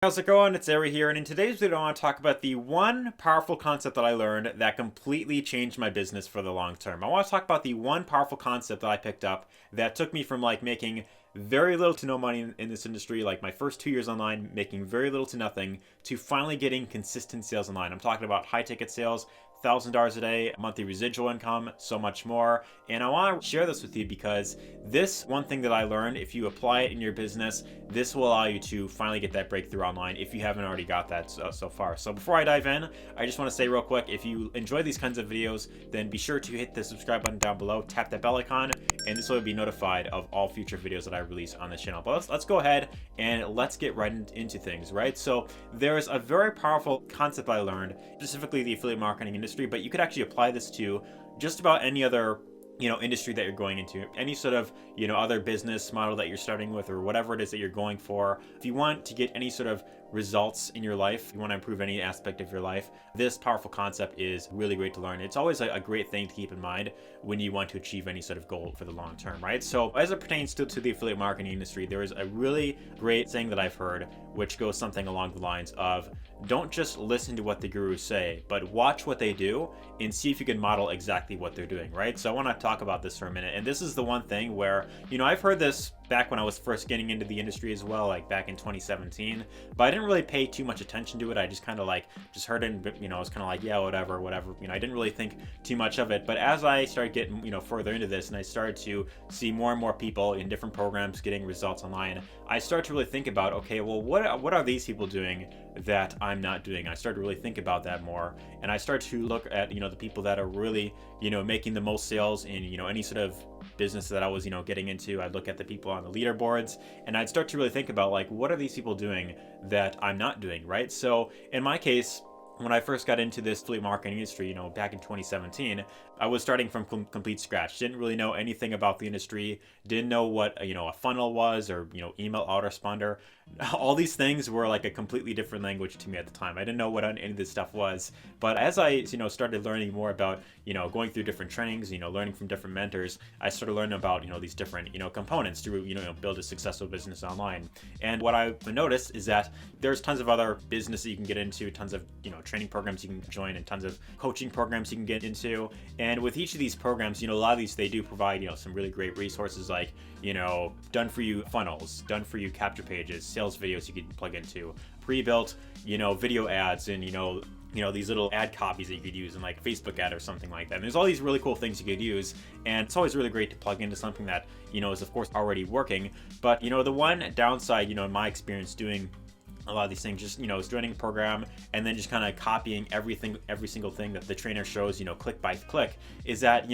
How's it going? It's Ari here, and in today's video I want to talk about the one powerful concept that I learned that completely changed my business for the long term. I want to talk about the one powerful concept that I picked up that took me from making very little to no money in this industry, like my first 2 years online, making very little to nothing, to finally getting consistent sales online. I'm talking about high ticket sales, $1,000 a day, monthly residual income, so much more. And I want to share this with you because this one thing that I learned, if you apply it in your business, this will allow you to finally get that breakthrough online if you haven't already got that so far. So before I dive in, I just want to say real quick, if you enjoy these kinds of videos, then be sure to hit the subscribe button down below, tap that bell icon, and this will be notified of all future videos that I release on this channel. But let's go ahead and let's get right into things, right? So there's a very powerful concept I learned, specifically the affiliate marketing industry, but you could actually apply this to just about any other industry that you're going into, any sort of other business model that you're starting with, or whatever it is that you're going for. If you want to get any sort of results in your life, you want to improve any aspect of your life, this powerful concept is really great to learn. It's always a great thing to keep in mind when you want to achieve any sort of goal for the long term, right? So as it pertains to the affiliate marketing industry, there is a really great saying that I've heard, which goes something along the lines of, don't just listen to what the gurus say, but watch what they do and see if you can model exactly what they're doing, right? So I want to talk about this for a minute. And this is the one thing where, I've heard this back when I was first getting into the industry as well, like back in 2017, but I didn't really pay too much attention to it. I just kind of just heard it, and I was kind of like, yeah, whatever. I didn't really think too much of it. But as I started getting, further into this, and I started to see more and more people in different programs getting results online, I started to really think about, okay, well, what are these people doing that I'm not doing? I started to really think about that more, and I started to look at, the people that are really, making the most sales in, any sort of business that I was, getting into. I'd look at the people on the leaderboards, and I'd start to really think about, what are these people doing that I'm not doing, right? So in my case, when I first got into this affiliate marketing industry, back in 2017, I was starting from complete scratch. Didn't really know anything about the industry. Didn't know what, a funnel was, or, email autoresponder. All these things were like a completely different language to me at the time. I didn't know what any of this stuff was. But as I, started learning more about, going through different trainings, learning from different mentors, I started learning about, these different, components to, build a successful business online. And what I've noticed is that there's tons of other business that you can get into, tons of, training programs you can join, and tons of coaching programs you can get into. And with each of these programs, a lot of these, they do provide, some really great resources like, done for you funnels, done for you capture pages, sales videos you can plug into, pre-built, video ads, and, these little ad copies that you could use in like Facebook ad or something like that. And there's all these really cool things you could use. And it's always really great to plug into something that, is of course already working. But, the one downside, in my experience doing a lot of these things, just is joining a program and then just kind of copying every single thing that the trainer shows, click by click, is that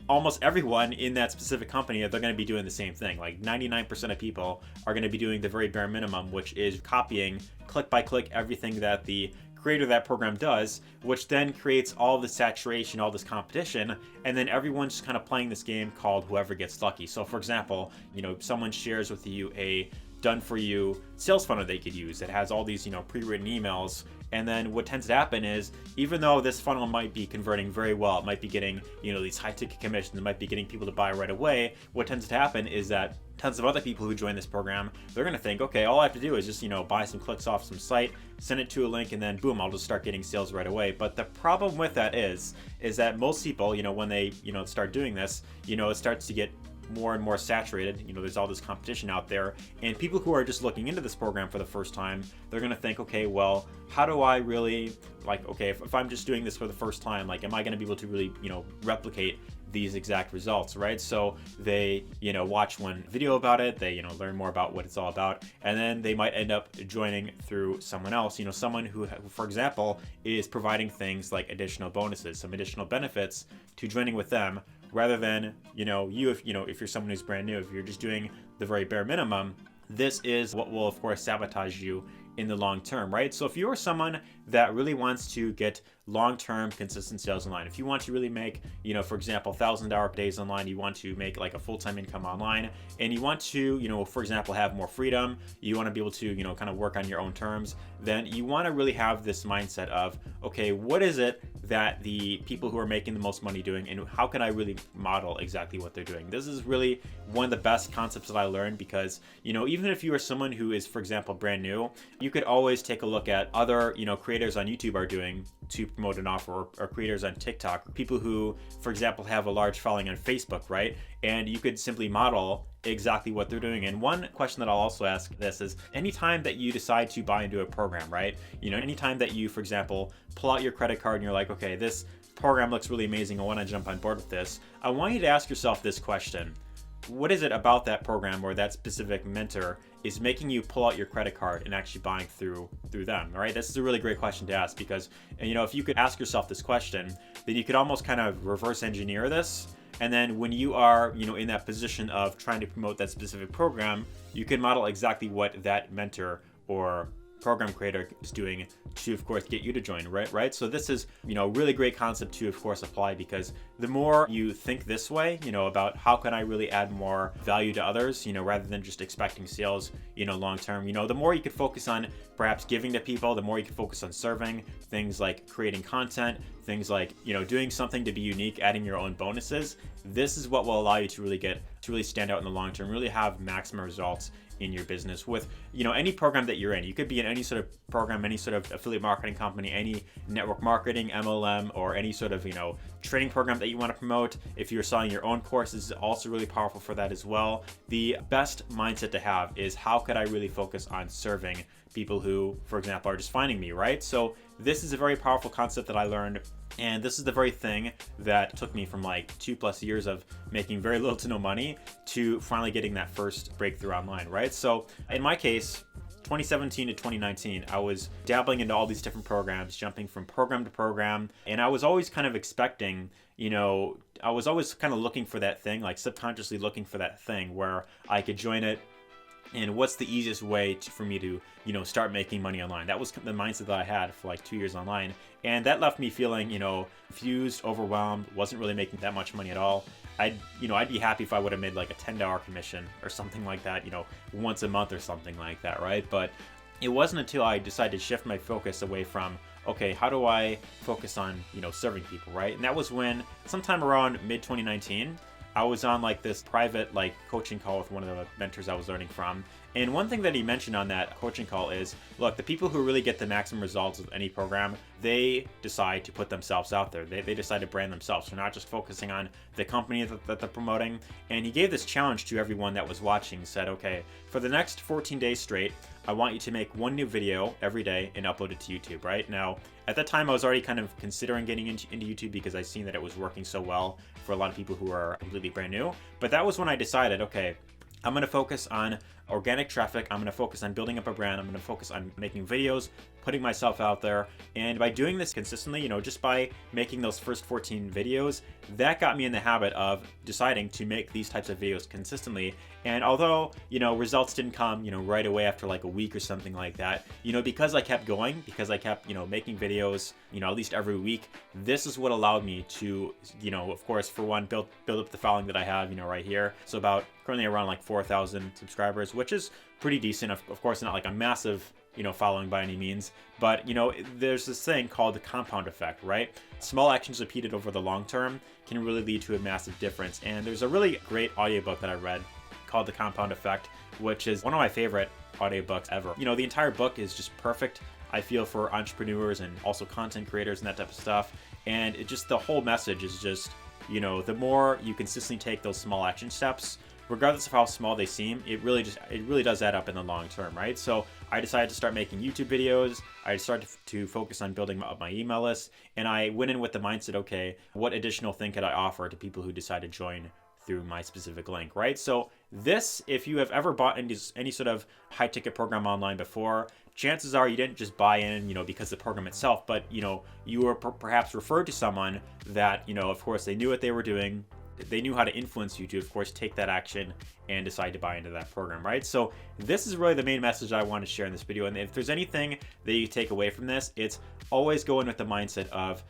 almost everyone in that specific company, they're going to be doing the same thing. Like 99% of people are going to be doing the very bare minimum, which is copying click by click everything that the creator of that program does, which then creates all the saturation, all this competition, and then everyone's just kind of playing this game called whoever gets lucky. So for example, someone shares with you a done for you sales funnel they could use that has all these pre-written emails, and then what tends to happen is, even though this funnel might be converting very well, it might be getting these high ticket commissions, it might be getting people to buy right away, what tends to happen is that tons of other people who join this program, they're going to think, okay, all I have to do is just buy some clicks off some site, send it to a link, and then boom, I'll just start getting sales right away. But the problem with that is that most people, when they start doing this, it starts to get more and more saturated. There's all this competition out there, and people who are just looking into this program for the first time, they're going to think, okay, well, how do I really, okay, if I'm just doing this for the first time, am I going to be able to really, replicate these exact results, right? So they, watch one video about it, they, learn more about what it's all about, and then they might end up joining through someone else, someone who, for example, is providing things like additional bonuses, some additional benefits to joining with them, rather than, if you're someone who's brand new, if you're just doing the very bare minimum, this is what will, of course, sabotage you in the long term, right? So if you're someone that really wants to get long-term consistent sales online, if you want to really make, for example, $1,000 days online, you want to make like a full-time income online, and you want to, for example, have more freedom, you want to be able to, kind of work on your own terms, then you want to really have this mindset of, okay, what is it that the people who are making the most money doing, and how can I really model exactly what they're doing? This is really one of the best concepts that I learned, because, even if you are someone who is, for example, brand new, you could always take a look at other, creators on YouTube are doing to promote an offer, or creators on TikTok, people who, for example, have a large following on Facebook, right? And you could simply model exactly what they're doing. And one question that I'll also ask this is, anytime that you decide to buy into a program, right? Anytime that you, for example, pull out your credit card and you're like, okay, this program looks really amazing, I want to jump on board with this. I want you to ask yourself this question. What is it about that program or that specific mentor is making you pull out your credit card and actually buying through them, all right? This is a really great question to ask, because, if you could ask yourself this question, then you could almost kind of reverse engineer this. And then when you are, in that position of trying to promote that specific program, you can model exactly what that mentor or program creator is doing to, of course, get you to join, right? So this is, a really great concept to, of course, apply, because the more you think this way, about how can I really add more value to others, rather than just expecting sales, long term, the more you could focus on perhaps giving to people, the more you can focus on serving, things like creating content, things like, doing something to be unique, adding your own bonuses. This is what will allow you to really stand out in the long term, really have maximum results in your business with, any program that you're in. You could be in any sort of program, any sort of affiliate marketing company, any network marketing, MLM, or any sort of, training program that you want to promote. If you're selling your own courses, also really powerful for that as well. The best mindset to have is, how could I really focus on serving people who, for example, are just finding me, right? So this is a very powerful concept that I learned. And this is the very thing that took me from like 2+ years of making very little to no money to finally getting that first breakthrough online, right? So in my case, 2017 to 2019, I was dabbling into all these different programs, jumping from program to program. And I was always kind of expecting, I was always kind of looking for that thing, like subconsciously looking for that thing where I could join it. And what's the easiest way for me to, start making money online? That was the mindset that I had for like 2 years online. And that left me feeling, confused, overwhelmed, wasn't really making that much money at all. I'd be happy if I would have made like a $10 commission or something like that, once a month or something like that, right? But it wasn't until I decided to shift my focus away from, okay, how do I focus on, serving people, right? And that was when, sometime around mid-2019, I was on like this private coaching call with one of the mentors I was learning from. And one thing that he mentioned on that coaching call is, look, the people who really get the maximum results with any program, they decide to put themselves out there. They decide to brand themselves. They're not just focusing on the company that they're promoting. And he gave this challenge to everyone that was watching. He said, okay, for the next 14 days straight, I want you to make one new video every day and upload it to YouTube, right? Now, at that time, I was already kind of considering getting into YouTube because I'd seen that it was working so well for a lot of people who are completely brand new. But that was when I decided, okay, I'm going to focus on organic traffic. I'm going to focus on building up a brand. I'm going to focus on making videos, putting myself out there. And by doing this consistently, just by making those first 14 videos, that got me in the habit of deciding to make these types of videos consistently. And although, results didn't come, right away after like a week or something like that, because I kept going, because I kept, making videos, at least every week, this is what allowed me to, of course, for one, build up the following that I have, right here. So currently around like 4,000 subscribers, which is pretty decent. Of course, not like a massive, following by any means, but, there's this thing called the compound effect, right? Small actions repeated over the long term can really lead to a massive difference. And there's a really great audiobook that I read called The Compound Effect, which is one of my favorite audiobooks ever. The entire book is just perfect, I feel, for entrepreneurs and also content creators and that type of stuff. And the whole message is just, the more you consistently take those small action steps, regardless of how small they seem, it really does add up in the long term, right? So I decided to start making YouTube videos. I started to focus on building up my email list, and I went in with the mindset, okay, what additional thing could I offer to people who decide to join through my specific link, right? So this, if you have ever bought into any sort of high ticket program online before, chances are you didn't just buy in, because the program itself, but, you were perhaps referred to someone that, of course, they knew what they were doing. They knew how to influence you to, of course, take that action and decide to buy into that program, right? So this is really the main message I want to share in this video. And if there's anything that you take away from this, it's always go in with the mindset of,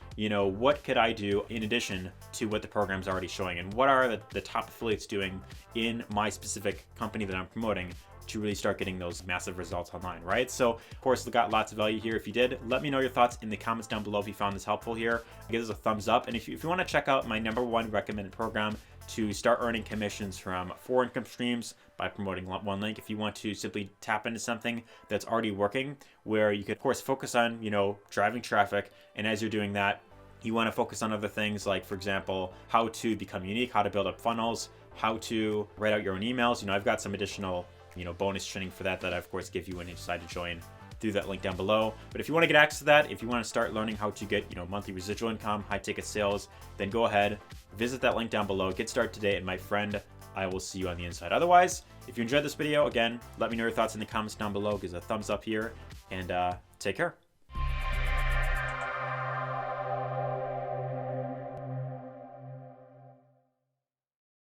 what could I do in addition to what the program's already showing? And what are the top affiliates doing in my specific company that I'm promoting to really start getting those massive results online, right? So of course, got lots of value here. If you did, let me know your thoughts in the comments down below if you found this helpful here. Give us a thumbs up. And if you want to check out my #1 recommended program to start earning commissions from 4 income streams by promoting one link, if you want to simply tap into something that's already working, where you could of course focus on, driving traffic, and as you're doing that, you want to focus on other things like, for example, how to become unique, how to build up funnels, how to write out your own emails. I've got some additional, bonus training for that I of course give you when you decide to join through that link down below. But if you want to get access to that, if you want to start learning how to get, monthly residual income, high ticket sales, then go ahead, visit that link down below, get started today, and my friend, I will see you on the inside. Otherwise, if you enjoyed this video, again, let me know your thoughts in the comments down below. Give us a thumbs up here, and take care.